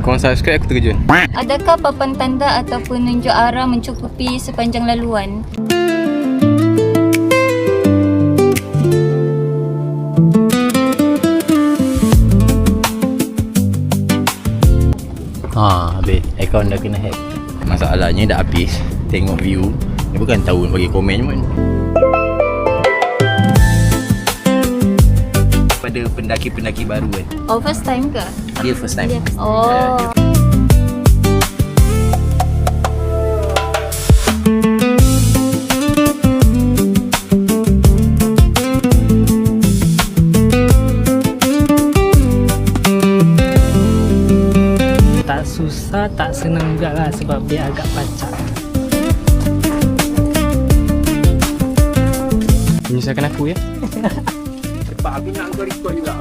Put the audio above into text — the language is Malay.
korang subscribe aku terkejut. Adakah papan tanda ataupun penunjuk arah mencukupi sepanjang laluan? Habis akaun dah kena hack. Masalahnya dah habis. Tengok view. Dia bukan tahu bagi komen pun. Pada pendaki-pendaki baru kan. Oh, first time ke? Dia first time. Yes. Oh. Tak susah, tak senang juga lah sebab dia agak pacak. Menyusahkan aku ya. Cepat aku nak kau record juga.